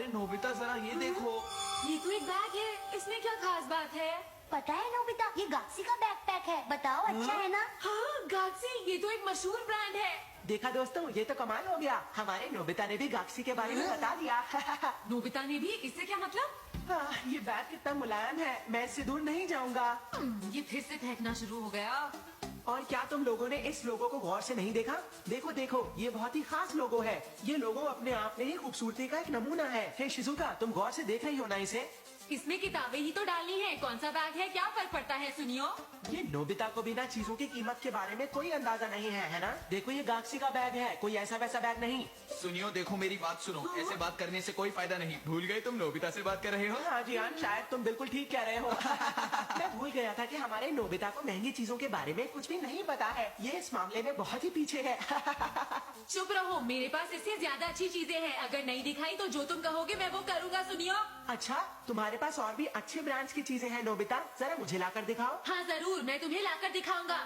अरे नोबिता जरा ये देखो। ये तो एक बैग है, इसमें क्या खास बात है? पता है नोबिता, ये गाक्सी का बैकपैक है। बताओ अच्छा है ना? हाँ गाक्सी, ये तो एक मशहूर ब्रांड है। देखा दोस्तों, ये तो कमाल हो गया। हमारे नोबिता ने भी गाक्सी के बारे में बता दिया। नोबिता ने भी? इससे क्या मतलब? ये बैग कितना मुलायम है, मैं इससे दूर नहीं जाऊंगा। ये फिर से फेंकना शुरू हो गया। और क्या तुम लोगों ने इस लोगो को गौर से नहीं देखा? देखो देखो, ये बहुत ही खास लोगो है। ये लोगो अपने आप में ही खूबसूरती का एक नमूना है। हे शिजुका, तुम गौर से देख रही हो ना इसे? इसमें किताबें ही तो डालनी है, कौन सा बैग है, क्या फर्क पड़ता है? सुनियो, ये नोबिता को बिना चीजों की कीमत के बारे में कोई अंदाजा नहीं है ना? देखो ये गाक्सी का बैग है, कोई ऐसा वैसा बैग नहीं। सुनियो, देखो मेरी बात सुनो, ऐसे बात करने से कोई फायदा नहीं। भूल गए तुम नोबिता से बात कर रहे हो? हाँ जी हाँ, शायद तुम बिल्कुल ठीक कह रहे हो। मैं भूल गया था कि हमारे नोबिता को महंगी चीजों के बारे में कुछ भी नहीं पता है। ये इस मामले में बहुत ही पीछे है। चुप रहो, मेरे पास इससे ज्यादा अच्छी चीजें हैं। अगर नहीं दिखाई तो जो तुम कहोगे मैं वो करूँगा। सुनियो। अच्छा, तुम्हारे पास और भी अच्छे ब्रांड्स की चीजें हैं नोबिता, जरा मुझे लाकर दिखाओ। हाँ जरूर, मैं तुम्हें लाकर दिखाऊंगा।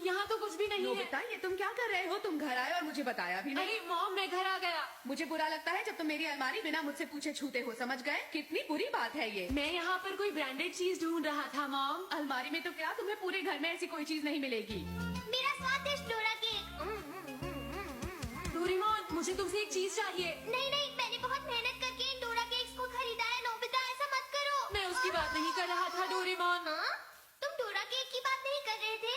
यहाँ तो कुछ भी नहीं है। नोबिता, ये तुम क्या कर रहे हो? तुम घर आए और मुझे बताया भी नहीं। अरे मॉम, मैं घर आ गया। मुझे बुरा लगता है जब तुम मेरी अलमारी बिना मुझसे पूछे छूते हो, समझ गए? कितनी बुरी बात है ये। मैं यहाँ पर कोई ब्रांडेड चीज ढूंढ रहा था मॉम। अलमारी में तो क्या, तुम्हें पूरे घर में ऐसी कोई चीज नहीं मिलेगी। मेरा स्वादिष्ट डोरा केक। डोरेमोन, मुझे तुमसे एक चीज चाहिए। नहीं नहीं, मैंने बहुत मेहनत करके इन डोरा केक्स को खरीदा है। नोबिता, ऐसा मत करो। मैं उसकी बात नहीं कर रहा था डोरेमोन। हाँ? तुम डोरा केक की बात नहीं कर रहे थे?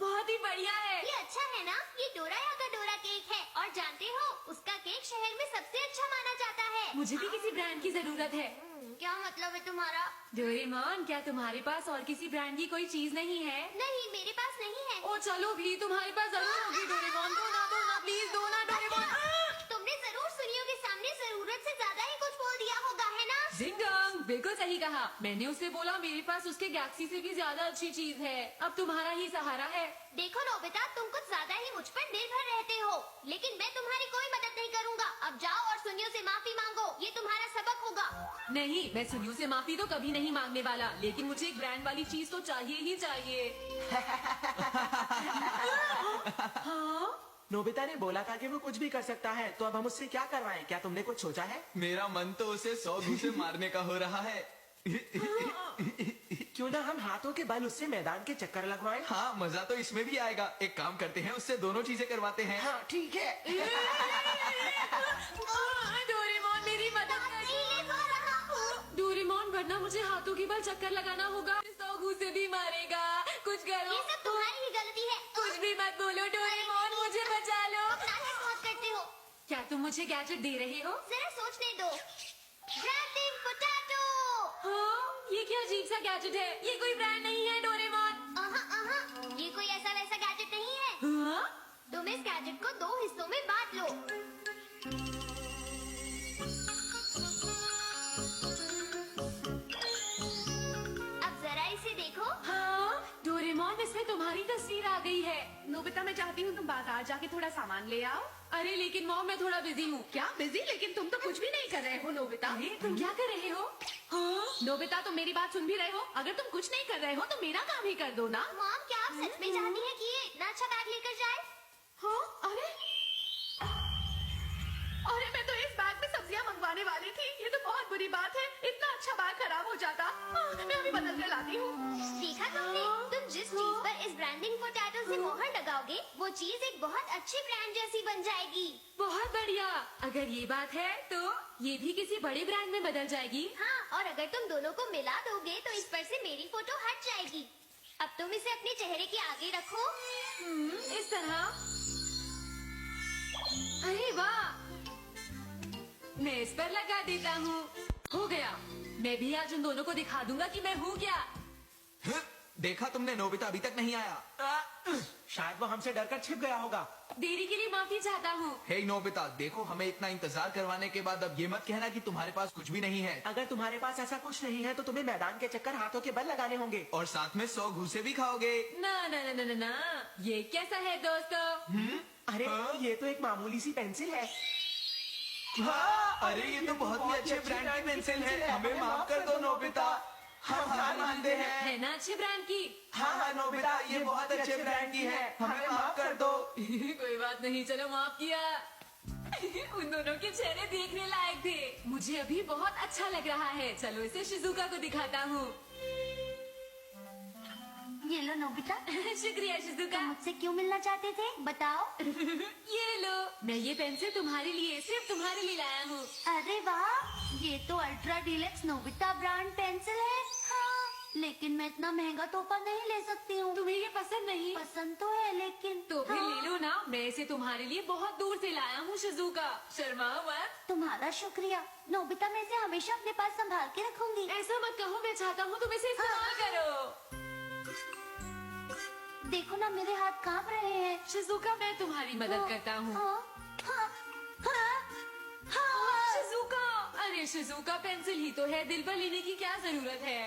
बहुत ही बढ़िया है। ये अच्छा है ना? ये डोराया का डोरा केक है और जानते हो, उसका केक शहर में सबसे अच्छा माना जाता है। मुझे भी किसी ब्रांड की जरूरत है। क्या मतलब है तुम्हारा? डोरेमोन, क्या तुम्हारे पास और किसी ब्रांड की कोई चीज नहीं है? नहीं, मेरे पास नहीं है। ओ चलो भी, तुम्हारे पास जरूर होगी। डोरेमोन, दो ना प्लीज, दो ना डोरेमोन। तुमने जरूर सुनियो के सामने जरूरत से ज्यादा ही कुछ बोल दिया होगा, है ना? जिंग डोंग, बिल्कुल सही कहा। मैंने उससे बोला मेरे पास उसके गैलेक्सी से भी ज्यादा अच्छी चीज है। अब तुम्हारा ही सहारा है। देखो नोबिता, तुम कुछ ज्यादा ही मुझ पर निर्भर रहते हो, लेकिन मैं तुम्हारी कोई मदद नहीं करूंगा। अब जाओ और सुनियो से माफी मांगो, ये तुम्हारा सबक होगा। नहीं, मैं सुनियो से माफी तो कभी नहीं मांगने वाला, लेकिन मुझे एक ब्रांड वाली चीज तो चाहिए ही चाहिए। हाँ? नोबिता ने बोला था कि वो कुछ भी कर सकता है, तो अब हम उससे क्या करवाएं? क्या तुमने कुछ सोचा है? मेरा मन तो उसे 100 घूंसे मारने का हो रहा है। क्यों ना हम हाथों के बल उससे मैदान के चक्कर लगवाएं? हाँ, मजा तो इसमें भी आएगा। एक काम करते हैं, उससे दोनों चीजें करवाते हैं। हाँ ठीक है। डोरेमोन, मेरी मदद कर। डोरेमोन, वरना मुझे हाथों के बल चक्कर लगाना होगा। 100 घूंसे भी मारेगा। कुछ करो। ये सब तुम्हारी ही गलती है। कुछ भी मत बोलो डोरेमोन, मुझे बचा लो। नाटक बहुत करते हो। क्या तुम मुझे गैजेट दे रहे हो? जरा सोचने दो। Branding potato. हाँ, ये क्या अजीब सा गैजेट है? ये कोई ब्रांड नहीं है डोरेमोन। ये कोई ऐसा वैसा गैजेट नहीं है। हाँ? तुम इस गैजेट को 2 हिस्सों में बांट लो। अब जरा इसे देखो। हाँ, डोरेमोन, इसमें तुम्हारी तस्वीर आ गई है। नोबिता, मैं चाहती हूँ तुम बाजार जाके थोड़ा सामान ले आओ। अरे लेकिन मॉम, मैं थोड़ा बिजी हूँ। क्या बिजी? लेकिन तुम तो कुछ भी नहीं कर रहे हो नोबिता। अरे तुम क्या कर रहे हो? हाँ? नोबिता, तुम मेरी बात सुन भी रहे हो? अगर तुम कुछ नहीं कर रहे हो तो मेरा काम ही कर दो ना। मॉम, क्या आप सच में चाहती हैं कि ये इतना अच्छा बैग लेकर जाए? हाँ? अरे मैं तो इस बैग में सब्जियां मंगवाने वाली थी। ये तो बहुत बुरी बात है, इतना अच्छा बैग खराब हो जाता। मैं अभी बदल कर लाती हूँ। देखा तुमने? तुम जिस चीज पर इस ब्रांडिंग पोटैटो से मोहर लगाओगे, वो चीज एक बहुत अच्छी ब्रांड जैसी बन जाएगी। बहुत बढ़िया। अगर ये बात है तो ये भी किसी बड़े ब्रांड में बदल जाएगी। हाँ, और अगर तुम दोनों को मिला दोगे तो इस पर से मेरी फोटो हट जाएगी। अब तुम इसे अपने चेहरे के आगे रखो। इस तरह। अरे वाह, मैं इस पर लगा देता हूँ। हो गया। मैं भी आज उन दोनों को दिखा दूंगा कि मैं हूँ क्या। देखा तुमने, नोबिता अभी तक नहीं आया। शायद वो हमसे डरकर छिप गया होगा। देरी के लिए माफी चाहता हूँ। हे नोबिता, देखो हमें इतना इंतजार करवाने के बाद अब ये मत कहना कि तुम्हारे पास कुछ भी नहीं है। अगर तुम्हारे पास ऐसा कुछ नहीं है तो तुम्हें मैदान के चक्कर हाथों के बल लगाने होंगे। और साथ में 100 घूंसे भी खाओगे। ना ना ना ना ना ना, ये कैसा है दोस्तों? अरे हाँ? ये तो एक मामूली सी पेंसिल है। हाँ, अरे ये तो बहुत ही अच्छे ब्रांड की पेंसिल है, हमें माफ कर दो नोबिता, हम हार मानते हैं। है ना अच्छे ब्रांड की? हाँ हाँ नोबिता, ये बहुत अच्छे ब्रांड की है, हमें माफ कर दो। कोई बात नहीं, चलो माफ किया। उन दोनों के चेहरे देखने लायक थे। मुझे अभी बहुत अच्छा लग रहा है। चलो इसे शिजुका को दिखाता हूँ। ये लो नोबिता, शुक्रिया शिजुका। मुझसे क्यों मिलना चाहते थे बताओ? ये लो, मैं ये पेंसिल तुम्हारे लिए, सिर्फ तुम्हारे लिए लाया हूँ। अरे वाह, ये तो ultra deluxe Nobita brand pencil है। हाँ, लेकिन मैं इतना महंगा तोहफा नहीं ले सकती हूँ। तुम्हें ये पसंद नहीं? पसंद तो है लेकिन तो फिर हाँ, ले लो ना, मैं इसे तुम्हारे लिए बहुत दूर से लाया हूँ शिजुका। शर्माओ मत। तुम्हारा शुक्रिया नोबिता, मैं इसे हमेशा अपने पास संभाल के रखूंगी। ऐसा मत कहो, मैं चाहता हूँ तुम इसे इस्तेमाल करो। देखो ना मेरे हाथ कांप रहे हैं। शिजुका, मैं तुम्हारी मदद करता हूँ। हाँ, हाँ, हाँ, हाँ। शिजुका, अरे शिजुका, पेंसिल ही तो है, दिल पर लेने की क्या जरूरत है?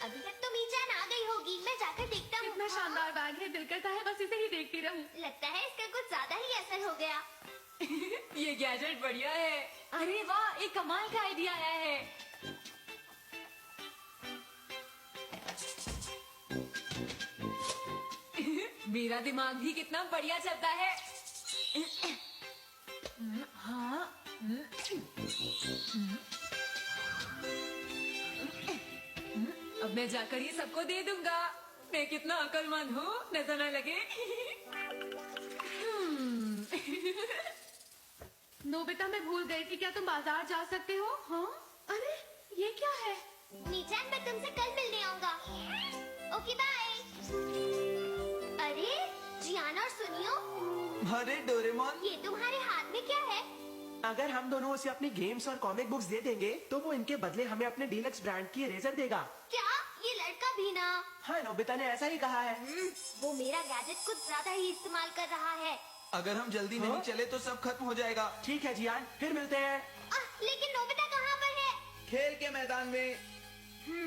अभी तक तो मीचान आ गई होगी, मैं जाकर देखता हूँ। इतना शानदार बैग है, दिल करता है बस इसे ही देखती रहूं। लगता है इसका कुछ ज्यादा ही असर हो गया। ये गैजेट बढ़िया है। अरे वाह, एक कमाल का आइडिया आया है। मेरा दिमाग भी कितना बढ़िया चलता है। हाँ, अब मैं जाकर ये सबको दे दूंगा। मैं कितना अक्लमंद हूँ, नजर न लगे। नोबिता, मैं भूल गई थी, क्या तुम बाजार जा सकते हो? हाँ, अरे ये क्या है? मीचान, मैं तुमसे कल मिलने आऊंगा। Okay bye. अरे जियान और सुनियो, अरे डोरेमोन, ये तुम्हारे हाथ में क्या है? अगर हम दोनों उसे अपनी गेम्स और कॉमिक बुक्स दे देंगे तो वो इनके बदले हमें अपने डीलक्स ब्रांड की इरेजर देगा। क्या ये लड़का भी ना? हाँ, नोबिता ने ऐसा ही कहा है। वो मेरा गैजेट कुछ ज्यादा ही इस्तेमाल कर रहा है। अगर हम जल्दी नहीं हाँ? चले तो सब खत्म हो जाएगा। ठीक है जियान, फिर मिलते हैं। लेकिन नोबिता कहाँ पर है? खेल के मैदान में।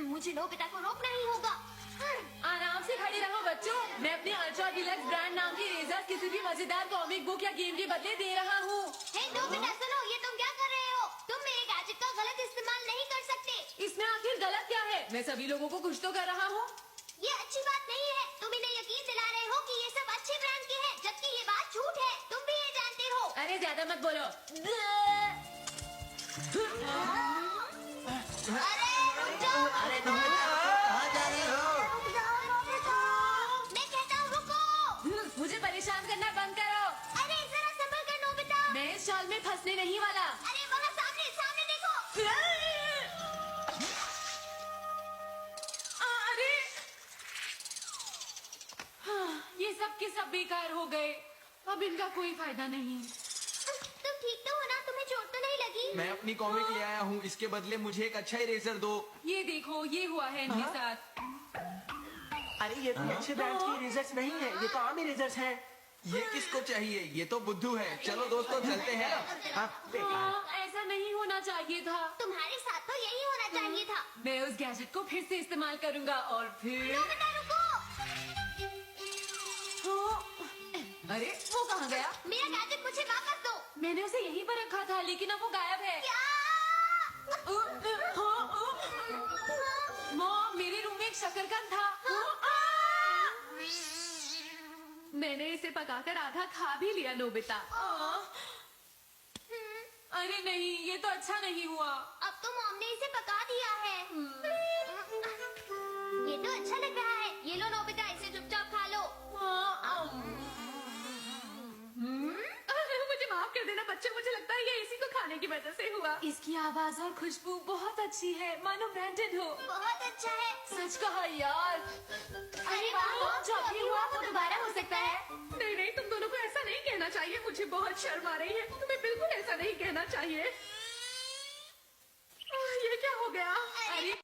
मुझे नोबिता को रोकना ही होगा। आराम से खड़े रहो बच्चों। मैं अपने अल्ट्रा डीलक्स ब्रांड नाम की इरेजर किसी भी मजेदार कॉमिक बुक या गेम के बदले दे रहा हूँ। हे नोबिता, सुनो, ये तुम क्या कर रहे हो? तुम मेरे गैजेट का गलत इस्तेमाल नहीं कर सकते। इसमें आखिर गलत क्या है? मैं सभी लोगों को खुश तो कर रहा हूँ। ये अच्छी बात नहीं है। तुम इन्हें यकीन दिला रहे हो कि ये सब अच्छे ब्रांड के हैं, जबकि ये बात झूठ है। तुम भी ये जानते हो। अरे ज्यादा मत बोलो। अरे रुक जाओ। अरे नोबिता, कहाँ जा रहे हो? रुक जाओ नोबिता। मैं कहता हूँ रुको। मुझे परेशान करना बंद करो। अरे जरा संभल कर नोबिता। मैं इस जाल में फंसने नहीं वाला। अरे वहाँ सामने सामने देखो। अरे हाँ, ये सब के सब बेकार हो गए। अब इनका कोई फायदा नहीं। तुम ठीक तो हो ना? तुम्हें चोट तो नहीं लगी? मैं अपनी कॉमिक ले आया हूँ, इसके बदले मुझे एक अच्छा इरेजर दो। ये देखो, ये हुआ है इनके साथ। अरे ये कोई अच्छे ब्रांड की इरेजर्स नहीं है, ये तो आम इरेजर्स हैं। ये किसको चाहिए? ये तो बुद्धू है। चलो दोस्तों, चलते हैं। हाँ, बेकार। हाँ, ऐसा नहीं होना चाहिए था। तुम्हारे साथ तो यही होना चाहिए था। मैं उस गैजेट को फिर से इस्तेमाल करूंगा और फिर नोबिता रुको। हाँ, अरे वो कहाँ गया? मेरा गैजेट मुझे वापस दो। मैंने उसे यहीं पर रखा था, लेकिन अब वो गायब है। क्या? मॉम, मेरे रूम में एक शकरकंद था। मैंने इसे पकाकर आधा खा भी लिया नोबिता। अरे नहीं, ये तो अच्छा नहीं हुआ। अब तो मॉम ने इसे पका दिया है। ये तो अच्छा लग रहा है। ये लो नोबिता, इसे चुपचाप खा लो। मुझे माफ कर देना बच्चे, मुझे लगता है ये इसी को खाने की वजह से हुआ। इसकी आवाज और खुशबू बहुत अच्छी है, मानो ब्रांडेड हो। बहुत अच्छा है। सच कहा यार। अरे वाह, जो अभी हुआ वो दोबारा हो सकता है। नहीं नहीं, तुम दोनों को ऐसा नहीं कहना चाहिए। मुझे बहुत शर्म आ रही है। तुम्हें बिल्कुल ऐसा नहीं कहना चाहिए। ये क्या हो गया? अरे